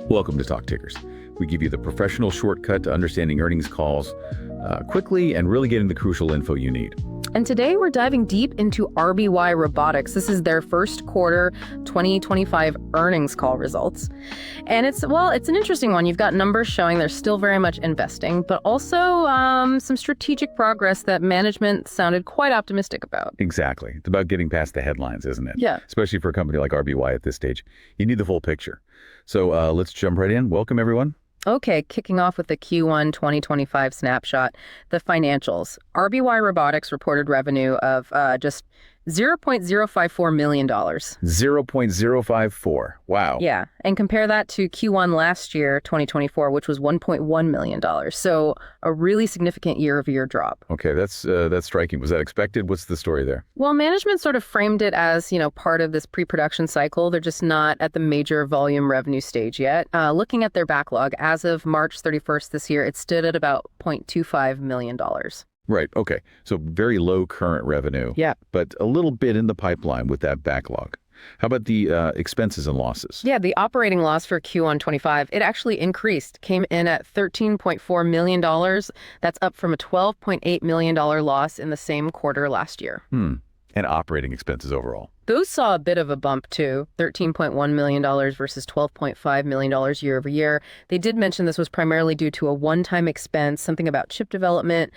Welcome to TalkTickers. We give you the professional shortcut to understanding earnings calls quickly and really getting the crucial info you need. And today we're diving deep into Arbe Robotics. This is their first quarter 2025 earnings call results. And it's an interesting one. You've got numbers showing they're still very much investing, but also some strategic progress that management sounded quite optimistic about. Exactly. It's about getting past the headlines, isn't it? Yeah. Especially for a company like RBY at this stage. You need the full picture. So let's jump right in. Welcome, everyone. Okay, kicking off with the Q1 2025 snapshot, the financials. RBY Robotics reported revenue of just $0.054 million. 0.054. Wow. Yeah, and compare that to Q1 last year, 2024, which was $1.1 million. So a really significant year-over-year drop. Okay, that's striking. Was that expected? What's the story there? Well, management sort of framed it as, part of this pre-production cycle. They're just not at the major volume revenue stage yet. Looking at their backlog, as of March 31st this year, it stood at about $0.25 million. Right. Okay. So very low current revenue. Yeah. But a little bit in the pipeline with that backlog. How about the expenses and losses? Yeah, the operating loss for Q1 25, it actually increased, came in at $13.4 million. That's up from a $12.8 million loss in the same quarter last year. And operating expenses overall? Those saw a bit of a bump too, $13.1 million versus $12.5 million year over year. They did mention this was primarily due to a one-time expense, something about chip development,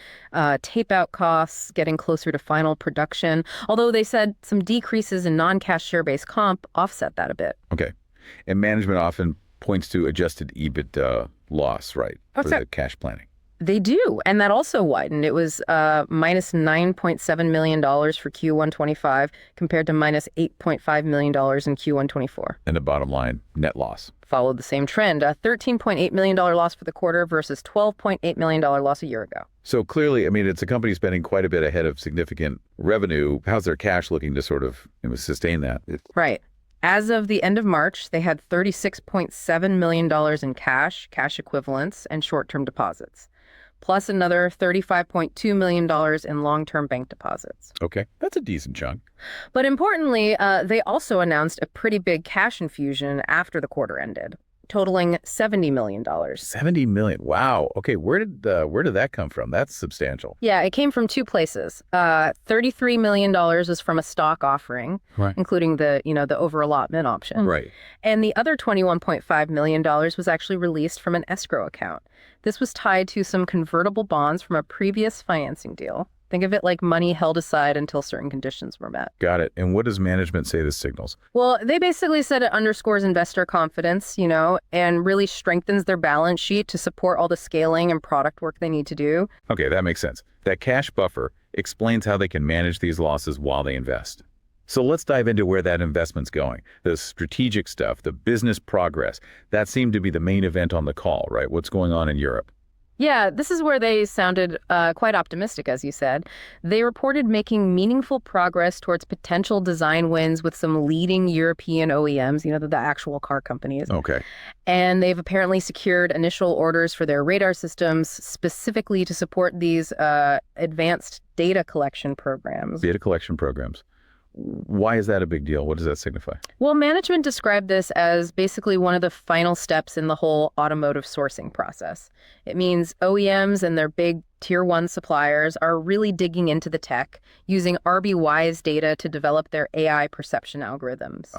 tape-out costs, getting closer to final production, although they said some decreases in non-cash share-based comp offset that a bit. Okay. And management often points to adjusted EBITDA loss, right, for the cash planning. They do, and that also widened. It was minus $9.7 million for Q1 25 compared to minus $8.5 million in Q1 24. And the bottom line, net loss. Followed the same trend, a $13.8 million loss for the quarter versus $12.8 million loss a year ago. So clearly, it's a company spending quite a bit ahead of significant revenue. How's their cash looking to sort of sustain that? Right. As of the end of March, they had $36.7 million in cash equivalents, and short-term deposits, plus another $35.2 million in long-term bank deposits. Okay, that's a decent chunk. But importantly, they also announced a pretty big cash infusion after the quarter ended, totaling $70 million. $70 million. Wow. Okay, where did that come from? That's substantial. Yeah, it came from two places. $33 million was from a stock offering, right, including the over-allotment option. Right. And the other $21.5 million was actually released from an escrow account. This was tied to some convertible bonds from a previous financing deal. Think of it like money held aside until certain conditions were met. Got it. And what does management say this signals? Well, they basically said it underscores investor confidence, and really strengthens their balance sheet to support all the scaling and product work they need to do. Okay, that makes sense. That cash buffer explains how they can manage these losses while they invest. So let's dive into where that investment's going. The strategic stuff, the business progress, that seemed to be the main event on the call, right? What's going on in Europe? Yeah, this is where they sounded quite optimistic, as you said. They reported making meaningful progress towards potential design wins with some leading European OEMs, the actual car companies. Okay. And they've apparently secured initial orders for their radar systems specifically to support these advanced data collection programs. Data collection programs. Why is that a big deal? What does that signify? Well, management described this as basically one of the final steps in the whole automotive sourcing process. It means OEMs and their big tier one suppliers are really digging into the tech, using RBY's data to develop their AI perception algorithms.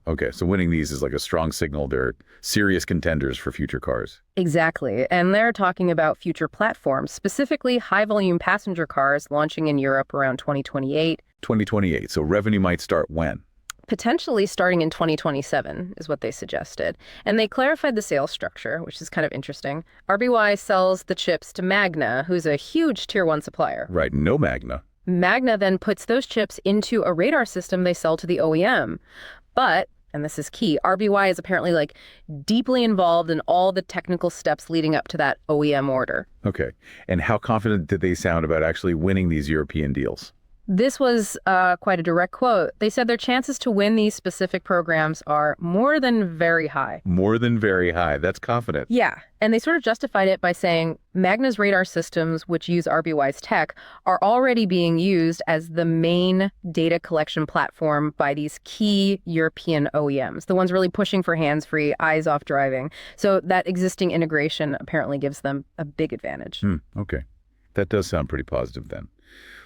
Okay, so winning these is like a strong signal they're serious contenders for future cars. Exactly, and they're talking about future platforms, specifically high-volume passenger cars launching in Europe around 2028. 2028, so revenue might start when? Potentially starting in 2027 is what they suggested. And they clarified the sales structure, which is kind of interesting. RBY sells the chips to Magna, who's a huge tier one supplier. Right, no Magna. Magna then puts those chips into a radar system they sell to the OEM. But, and this is key, RBY is apparently deeply involved in all the technical steps leading up to that OEM order. Okay. And how confident did they sound about actually winning these European deals? This was quite a direct quote. They said their chances to win these specific programs are more than very high. More than very high. That's confident. Yeah, and they sort of justified it by saying Magna's radar systems, which use RBY's tech, are already being used as the main data collection platform by these key European OEMs, the ones really pushing for hands-free, eyes-off driving. So that existing integration apparently gives them a big advantage. Okay. That does sound pretty positive then.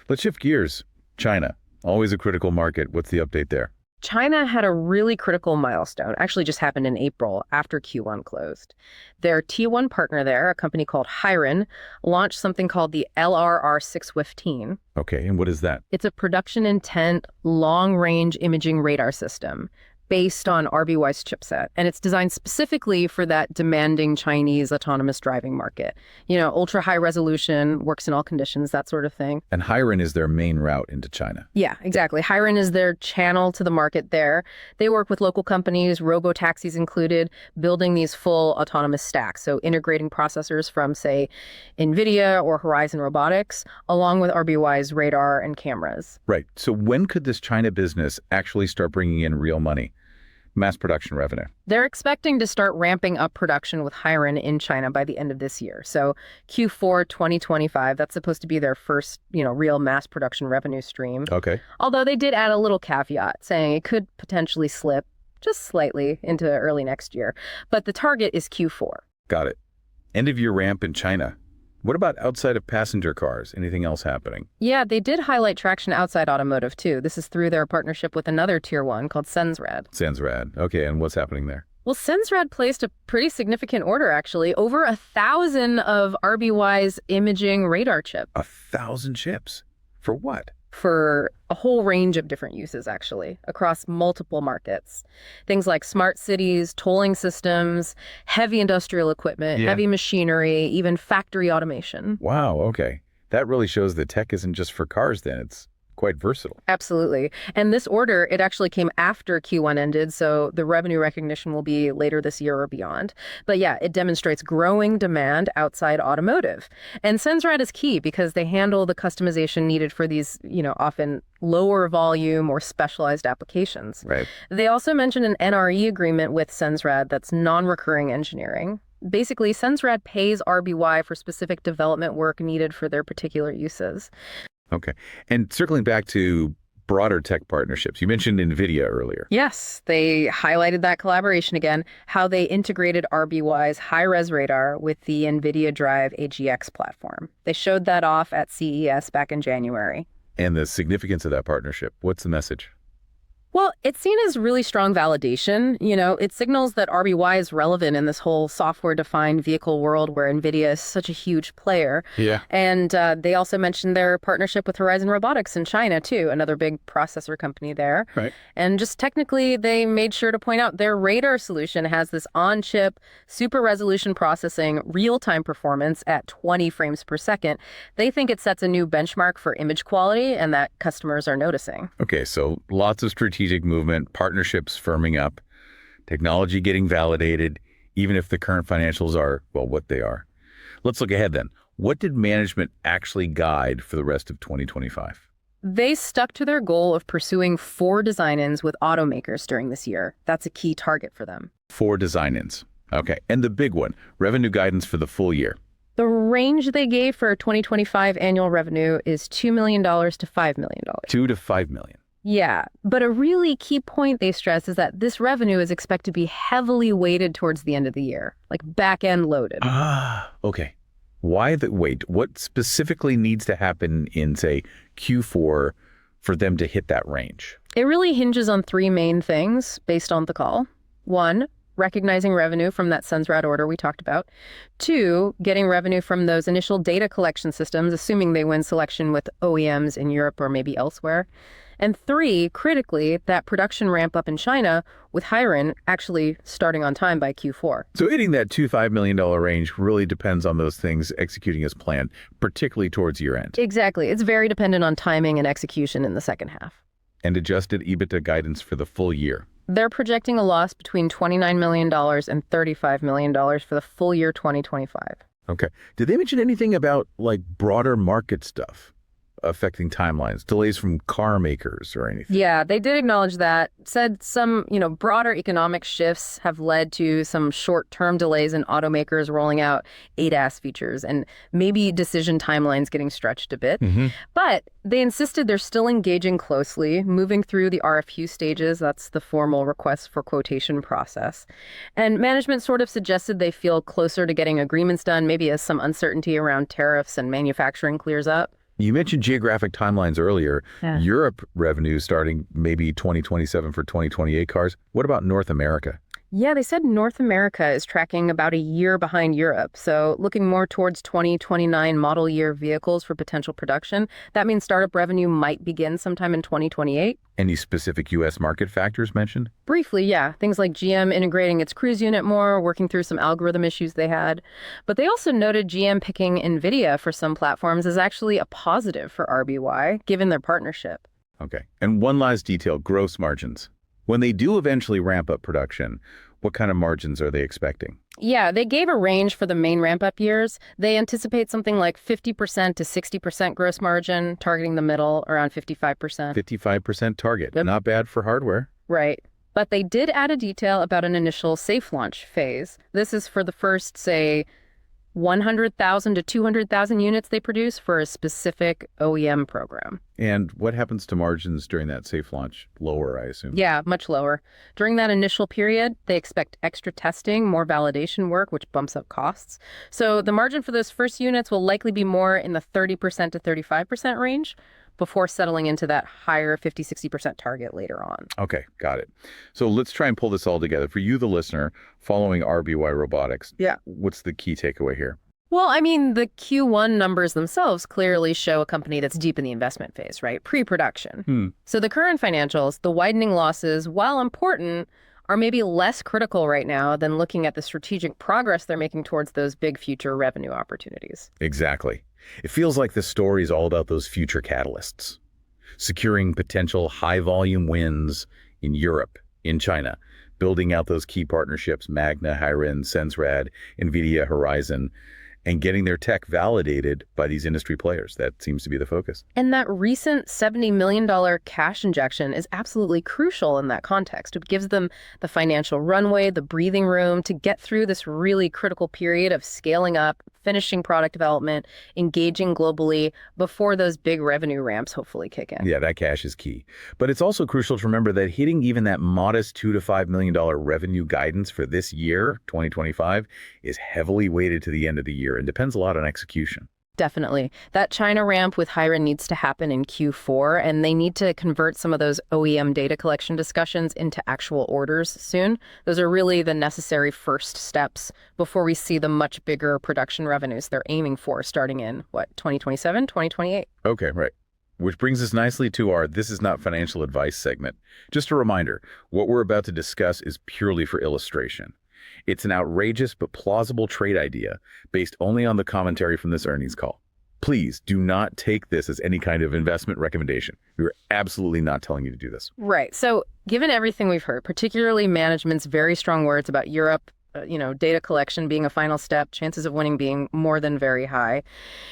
Let's shift gears. China, always a critical market. What's the update there? China had a really critical milestone, actually just happened in April after Q1 closed. Their T1 partner there, a company called Hirin, launched something called the LRR615. Okay, and what is that? It's a production intent, long-range imaging radar system based on RBY's chipset, and it's designed specifically for that demanding Chinese autonomous driving market. You know, ultra high resolution, works in all conditions, that sort of thing. And Hirin is their main route into China. Yeah, exactly. Hirin is their channel to the market there. They work with local companies, robo-taxis included, building these full autonomous stacks. So integrating processors from, say, Nvidia or Horizon Robotics, along with RBY's radar and cameras. Right. So when could this China business actually start bringing in real money? Mass production revenue. They're expecting to start ramping up production with Hirin in China by the end of this year. So Q4 2025, that's supposed to be their first, real mass production revenue stream. Okay. Although they did add a little caveat saying it could potentially slip just slightly into early next year. But the target is Q4. Got it. End of year ramp in China. What about outside of passenger cars? Anything else happening? Yeah, they did highlight traction outside automotive, too. This is through their partnership with another Tier 1 called SENS RED. SENS RED. Okay, and what's happening there? Well, SENS RED placed a pretty significant order, actually. Over 1,000 of RBY's imaging radar chips. 1,000 chips? For what? For a whole range of different uses, actually, across multiple markets. Things like smart cities, tolling systems, heavy industrial equipment, heavy machinery, even factory automation. Wow, okay. That really shows that tech isn't just for cars then. It's quite versatile. Absolutely. And this order, it actually came after Q1 ended, so the revenue recognition will be later this year or beyond. But yeah, it demonstrates growing demand outside automotive. And SENS RED is key because they handle the customization needed for these, often lower volume or specialized applications. Right. They also mentioned an NRE agreement with SENS RED that's non-recurring engineering. Basically, SENS RED pays RBY for specific development work needed for their particular uses. Okay. And circling back to broader tech partnerships, you mentioned Nvidia earlier. Yes, they highlighted that collaboration again, how they integrated RBY's high-res radar with the Nvidia Drive AGX platform. They showed that off at CES back in January. And the significance of that partnership. What's the message? Well, it's seen as really strong validation. It signals that RBY is relevant in this whole software-defined vehicle world where Nvidia is such a huge player. Yeah. And they also mentioned their partnership with Horizon Robotics in China, too, another big processor company there. Right. And just technically, they made sure to point out their radar solution has this on-chip, super-resolution processing, real-time performance at 20 frames per second. They think it sets a new benchmark for image quality and that customers are noticing. Okay, so lots of strategic movement, partnerships firming up, technology getting validated, even if the current financials are, well, what they are. Let's look ahead then. What did management actually guide for the rest of 2025? They stuck to their goal of pursuing 4 design-ins with automakers during this year. That's a key target for them. 4 design-ins. Okay, and the big one, revenue guidance for the full year. The range they gave for 2025 annual revenue is $2 million to $5 million. $2 to $5 million. Yeah, but a really key point they stress is that this revenue is expected to be heavily weighted towards the end of the year, like back-end loaded. Okay. What specifically needs to happen in, say, Q4 for them to hit that range? It really hinges on 3 main things based on the call. 1, recognizing revenue from that SENS RED order we talked about. 2, getting revenue from those initial data collection systems, assuming they win selection with OEMs in Europe or maybe elsewhere. And 3, critically, that production ramp up in China with Hirin actually starting on time by Q4. So hitting that $2-5 million range really depends on those things executing as planned, particularly towards year end. Exactly. It's very dependent on timing and execution in the second half. And adjusted EBITDA guidance for the full year. They're projecting a loss between $29 million and $35 million for the full year 2025. Okay. Did they mention anything about, broader market stuff? affecting timelines, delays from car makers or anything. Yeah, they did acknowledge that, said some, broader economic shifts have led to some short-term delays in automakers rolling out ADAS features and maybe decision timelines getting stretched a bit. But they insisted they're still engaging closely, moving through the RFQ stages. That's the formal request for quotation process. And management sort of suggested they feel closer to getting agreements done, maybe as some uncertainty around tariffs and manufacturing clears up. You mentioned geographic timelines earlier. Yeah. Europe revenue starting maybe 2027 for 2028 cars. What about North America? Yeah, they said North America is tracking about a year behind Europe. So looking more towards 2029 model year vehicles for potential production. That means startup revenue might begin sometime in 2028. Any specific U.S. market factors mentioned? Briefly, yeah. Things like GM integrating its cruise unit more, working through some algorithm issues they had. But they also noted GM picking Nvidia for some platforms is actually a positive for RBY, given their partnership. Okay. And one last detail, gross margins. When they do eventually ramp up production, what kind of margins are they expecting? Yeah, they gave a range for the main ramp-up years. They anticipate something like 50% to 60% gross margin, targeting the middle, around 55%. 55% target. Yep. Not bad for hardware. Right. But they did add a detail about an initial safe launch phase. This is for the first, say, 100,000 to 200,000 units they produce for a specific OEM program. And what happens to margins during that safe launch? Lower, I assume. Yeah, much lower. During that initial period, they expect extra testing, more validation work, which bumps up costs. So the margin for those first units will likely be more in the 30% to 35% range before settling into that higher 50-60% target later on. Okay, got it. So let's try and pull this all together. For you, the listener, following RBY Robotics, what's the key takeaway here? Well, I mean, the Q1 numbers themselves clearly show a company that's deep in the investment phase, right? Pre-production. So the current financials, the widening losses, while important, are maybe less critical right now than looking at the strategic progress they're making towards those big future revenue opportunities. Exactly. It feels like the story is all about those future catalysts, securing potential high-volume wins in Europe, in China, building out those key partnerships, Magna, Hirin, SENS RED, Nvidia, Horizon, and getting their tech validated by these industry players. That seems to be the focus. And that recent $70 million cash injection is absolutely crucial in that context. It gives them the financial runway, the breathing room to get through this really critical period of scaling up, finishing product development, engaging globally before those big revenue ramps hopefully kick in. Yeah, that cash is key. But it's also crucial to remember that hitting even that modest $2 to $5 million revenue guidance for this year, 2025, is heavily weighted to the end of the year and depends a lot on execution. Definitely. That China ramp with Hirin needs to happen in Q4, and they need to convert some of those OEM data collection discussions into actual orders soon. Those are really the necessary first steps before we see the much bigger production revenues they're aiming for starting in, 2027, 2028? Okay, right. Which brings us nicely to our This Is Not Financial Advice segment. Just a reminder, what we're about to discuss is purely for illustration. It's an outrageous but plausible trade idea based only on the commentary from this earnings call. Please do not take this as any kind of investment recommendation. We are absolutely not telling you to do this. Right. So given everything we've heard, particularly management's very strong words about Europe, data collection being a final step, chances of winning being more than very high,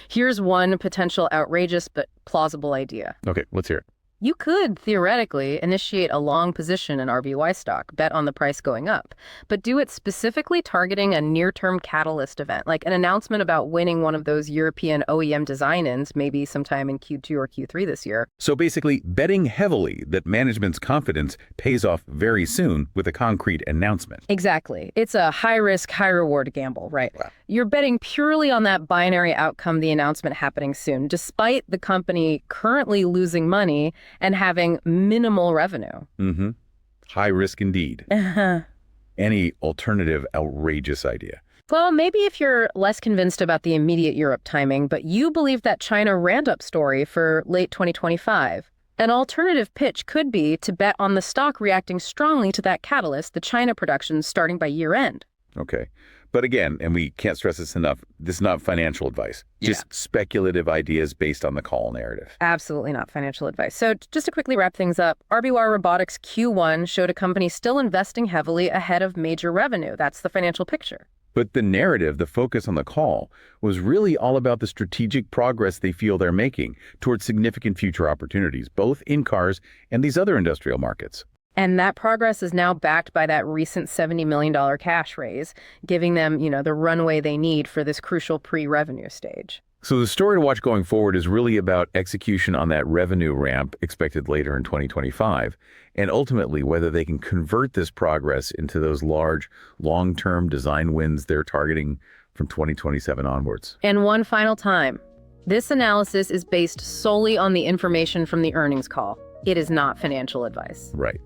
here's one potential outrageous but plausible idea. Okay, let's hear it. You could, theoretically, initiate a long position in RBY stock, bet on the price going up, but do it specifically targeting a near-term catalyst event, like an announcement about winning one of those European OEM design-ins, maybe sometime in Q2 or Q3 this year. So basically, betting heavily that management's confidence pays off very soon with a concrete announcement. Exactly. It's a high-risk, high-reward gamble, right? Wow. You're betting purely on that binary outcome, the announcement happening soon, despite the company currently losing money and having minimal revenue. High risk indeed. Any alternative outrageous idea? Well, maybe if you're less convinced about the immediate Europe timing, but you believe that China ramp-up story for late 2025. An alternative pitch could be to bet on the stock reacting strongly to that catalyst, the China production starting by year-end. Okay. But again, and we can't stress this enough, this is not financial advice, just speculative ideas based on the call narrative. Absolutely not financial advice. So just to quickly wrap things up, RBY Robotics Q1 showed a company still investing heavily ahead of major revenue. That's the financial picture. But the narrative, the focus on the call, was really all about the strategic progress they feel they're making towards significant future opportunities, both in cars and these other industrial markets. And that progress is now backed by that recent $70 million cash raise, giving them, the runway they need for this crucial pre-revenue stage. So the story to watch going forward is really about execution on that revenue ramp expected later in 2025, and ultimately whether they can convert this progress into those large, long-term design wins they're targeting from 2027 onwards. And one final time, this analysis is based solely on the information from the earnings call. It is not financial advice. Right.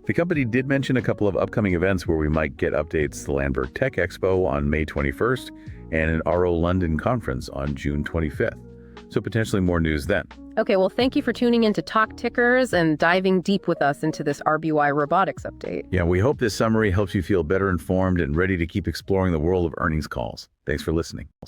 The company did mention a couple of upcoming events where we might get updates: the Landberg Tech Expo on May 21st and an RO London conference on June 25th. So potentially more news then. Okay, well, thank you for tuning in to TalkTickers and diving deep with us into this RBY robotics update. Yeah, we hope this summary helps you feel better informed and ready to keep exploring the world of earnings calls. Thanks for listening.